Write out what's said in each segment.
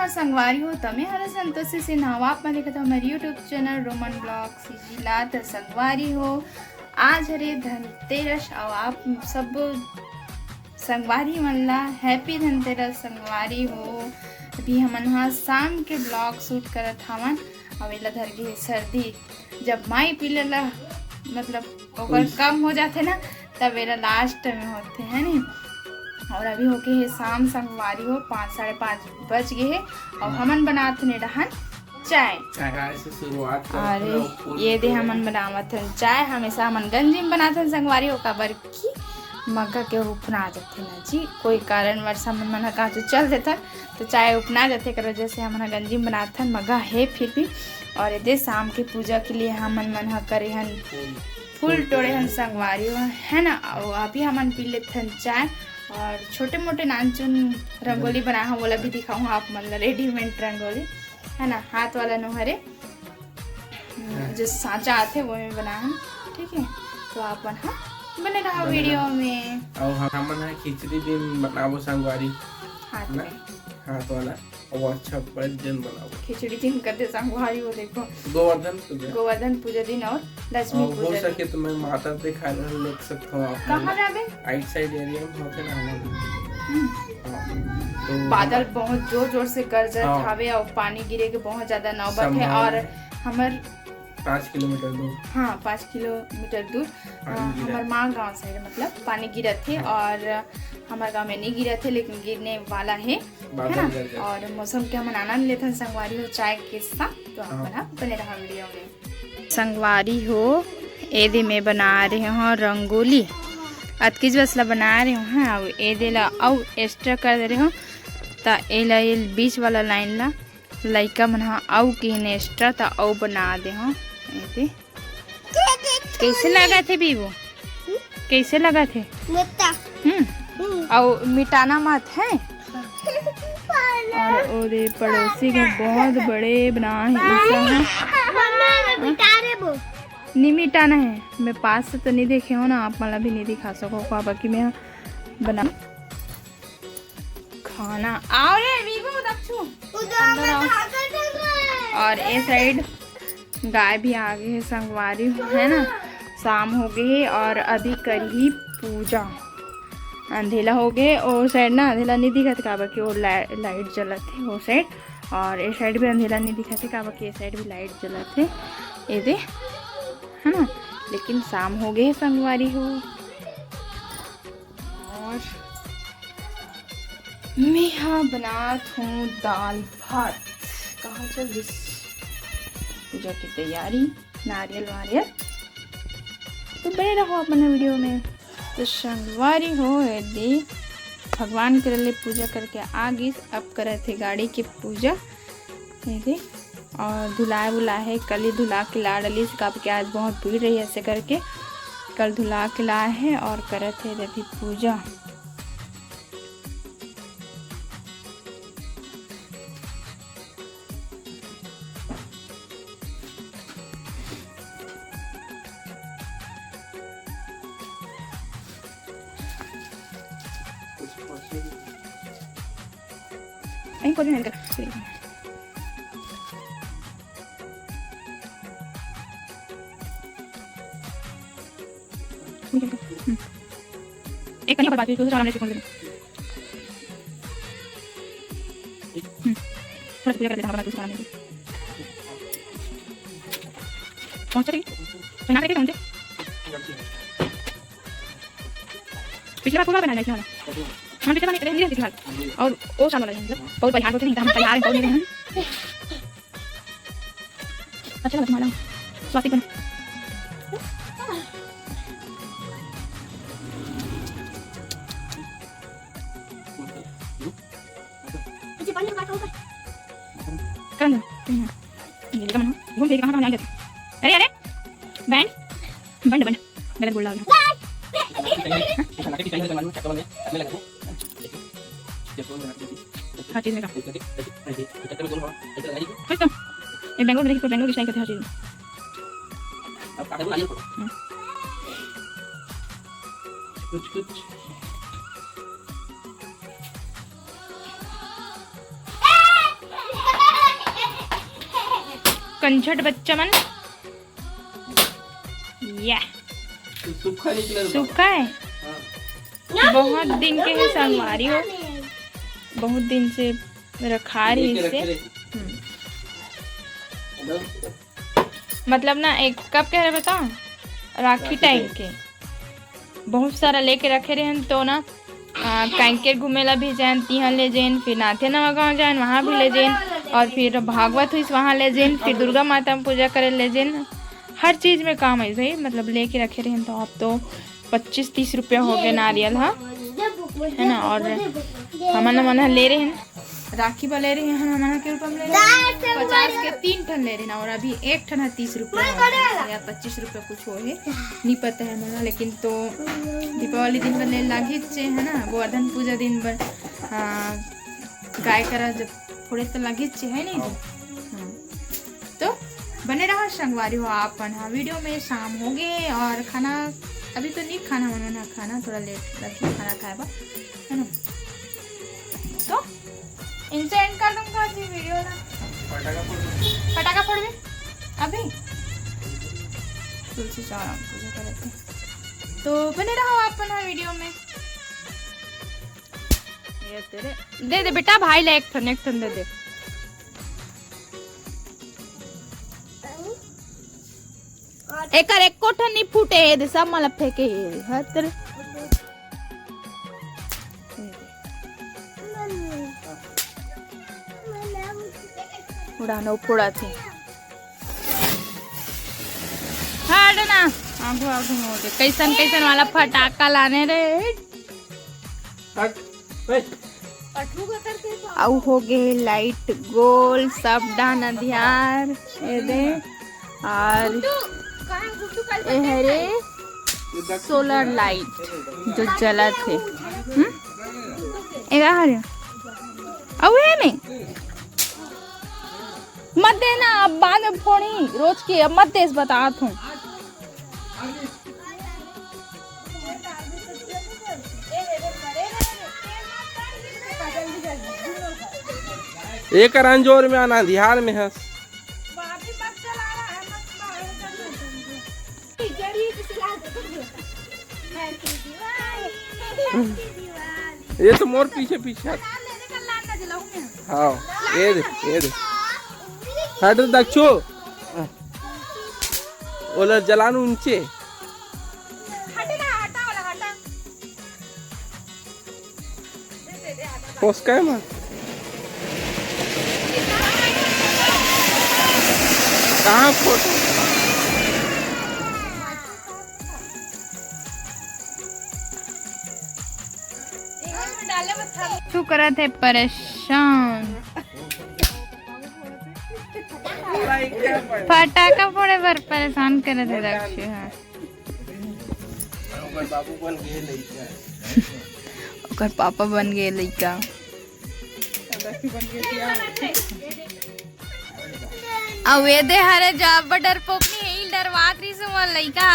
नमस्कार संगवारी हो तमें हर संतोषी से नावाप में देखा हमारे यूट्यूब चैनल रोमन ब्लॉग जिला तो संगवारी हो। आज हरे धनतेरस और आप सब संगवारी मनला हैप्पी धनतेरस संगवारी हो। अभी हमन हाँ शाम के ब्लॉग शूट करत हवन। अवेला धर गए सर्दी जब माई पी लेला मतलब ओकर कम हो जाते ना तब मेरा लास्ट में होते हैं नी। और अभी हो गए है शाम संगवारी हो 5-5:30 बज गए है और हमन बनाते ने रहन चाय से शुरुआत। अरे ये दे हमन बनावत हन चाय। हमेशा हमन गंजी में बनाते हैं संगवारी हो काबर की मग्गा के उपना जाते ना जी कोई कारणवश हमन मन कहाँ तो चल देता तो चाय उपना जाते कर वजह से हमन गंजी में बनाते हैं मग्गा है फिर भी। और ये शाम की पूजा के लिए हमन मन करे हन फूल तोड़े हन संगवारी हो है ना। और अभी हमन पी लेते हैं चाय और छोटे मोटे नानचुन रंगोली बना हूँ बोला भी दिखाऊँ आप मतलब रेडीमेड रंगोली है ना हाथ वाला नोहरे जो सांचा आते वो में बना हूँ ठीक है। तो आप बना बने रहा वीडियो में और हमन खिचड़ी भी बनाबो संगवारी हाथ वाला और अच्छा जन बनाओ खिचड़ी दिन करते संगवारी हो। देखो गोवर्धन पूजा दिन और लक्ष्मी पूजा हो सके तो मैं माता दिखा देख सकता हूँ आप कहाँ जाबे राइट साइड एरिया में होते ना तो बादल बहुत जोर जोर से गरजत हवे और पानी गिरे के बहुत ज्यादा नौबत है। और हमार 5 किलोमीटर दूर 5 किलोमीटर दूर हमार माँ गांव से मतलब पानी गिरा थे और हमारे गांव में नहीं गिरा थे लेकिन गिरने वाला है ना। और मौसम के हम आनंद लेते हैं संगवारी हो चाय के साथ। तो आप बने रहा वीडियो में संगवारी हो। एदे में बना रहे हो रंगोली अतकीज वसला बना रहे हो हाँ और एदे ला और एक्स्ट्रा कर दे रहे हो तो ये बीच वाला लाइन ला लइका मन आउ की एक्स्ट्रा तो औ बना दे हो। कैसे लगा थे बीबू कैसे लगा थे और मिटाना मत है। और पड़ोसी के बहुत बड़े बना है नहीं मिटाना है। मैं पास से तो नहीं देखे हो ना आप मला भी नहीं दिखा सको पापा की मैं बना खाना आओ रे बीबू और ये साइड गाय भी आ गई है संगवारी है ना। शाम हो गई और अभी करी पूजा अंधेला हो गए और साइड ना अंधेला नहीं दिखा था काबा की और लाइट जला थे वो साइड और ये साइड भी अंधेला नहीं दिखा था काबा की ये साइड भी लाइट जला थे ये दे है ना। लेकिन शाम हो गए संगवारी हो और मैं हाँ बनात हूँ दाल भात। कहाँ चल दिस पूजा की तैयारी नारियल वारियल तो बने रहो अपने वीडियो में। तो संगवारी हो यदि भगवान के लिए पूजा करके आ गई अब करे थे गाड़ी की पूजा यदि और धुलाए बुलाए है कल ही धुला के ला डली से कब के आज बहुत भीड़ रही ऐसे करके कल धुला के लाए है और करे थे यदि पूजा। को नहीं कर एक कहीं पर बात हुई तो सामने से कौन दे थोड़ा पूजा कर देना हमारा दूसरा सामने पहुंच रही तो ना देखते पहुंचे पिछली बार पूरा बनाया क्या वाला हम पिछले बार नहीं पिछली बार और वो साल वाला मतलब बहुत परिहार होते नहीं हम तैयार हैं नहीं अच्छा लगा माला स्वाति बन करना ये कहाँ घूम फिर कहाँ जाएंगे। अरे अरे बैंड बंद बंद गलत बोल रहा हूँ हर चीज में बेंगलोर में देखिए बेंगलोर की स्टाइल करते हर चीज कुछ कंछट बच्चा मन। या सूखा निकला सूखा है। बहुत दिन के है संगवारी हो, बहुत दिन से रखा रही इसे। मतलब ना एक कब कह रहे बताओ, राखी टाइम के बहुत सारा लेके रखे रहे तो ना कैंकेर घूमेला भी जान तिहाँ ले जाइन, फिर नाथे नवा गाँव जान वहाँ भी ले जाइन, और फिर भागवत हुई वहाँ ले जाइन, फिर दुर्गा माता में पूजा करे ले जाइन। हर चीज़ में काम है भाई, मतलब लेके रखे रहे तो अब तो 25-30 रुपया हो गया नारियल है ना। और हमारा मना ले रहे हैं राखी पर ले रहे हैं हमारा के रूपम ले रहे हैं 50 के 3 ठन ले रहे ना, और अभी एक ठन है 30 रुपया या 25 रुपया कुछ हो है नहीं पता है मना। लेकिन तो दीपावली दिन पर ले लागी है ना, गोवर्धन पूजा दिन पर गाय करा जब थोड़े तो लागी है नहीं तो बने रहा संगवारी हो आप। हाँ वीडियो में शाम हो गए और खाना अभी तो नहीं खाना बनाना, खाना थोड़ा लेट रखी खाना खाएगा है ना। तो इनसे एंड कर दूंगा जी वीडियो ना। पटाखा फोड़ दे अभी, तुलसी चौराम पूजा करे थे तो बने रहो आप ना वीडियो में। ये तेरे दे दे बेटा भाई ले एक ठन दे दे। एकर एक कोठन नहीं फूटे दे सब मला फेंके है तेरे। उड़ाना फोड़ा थे हट ना आगू आगू हो गए। कैसन कैसन वाला फटाका लाने रे आउ हो गए लाइट गोल सब डाना ध्यान ये दे। और ये है रे सोलर लाइट जो जला थे अब में मत देना, अब बाद में फोड़ी रोज की, अब मत देस बता हूँ। एक रंजोर में आना ध्यान में है। ये तो मोर पीछे पीछे हाँ ये दे हट दक्षो ओला जलानु नीचे पोस्ट का मत कहाँ फोटो तू करा थे परेशान फटाका फोड़े पर परेशान करे थे दक्षु। हाँ ओकर पापा बन गए लइका। अवे दे हरे जब डर पोकनी ही डरवात रही सो मन लइका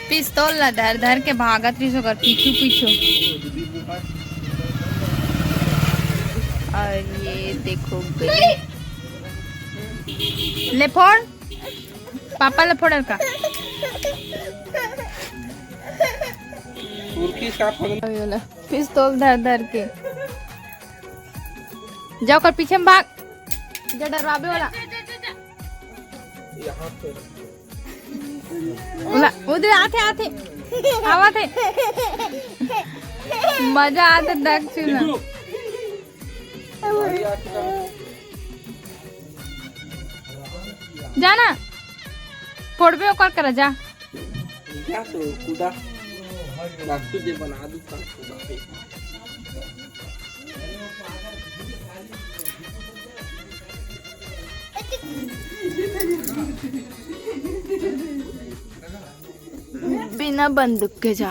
पिस्तौल ला धर धर के भागत रही सो कर पीछू पीछू। और ये देखो ले फोड़ पापा ले फोड़ का पिस्तौल धर धर के जाओ कर पीछे में भाग जो डरवाबे वाला उधर आते आते आवा थे मजा आते दक्षु ना जाना फोड़बे ओकर कर जा क्या तो कुदा दक्षु जे बना दू का कुदा बिना बंदूक के जा।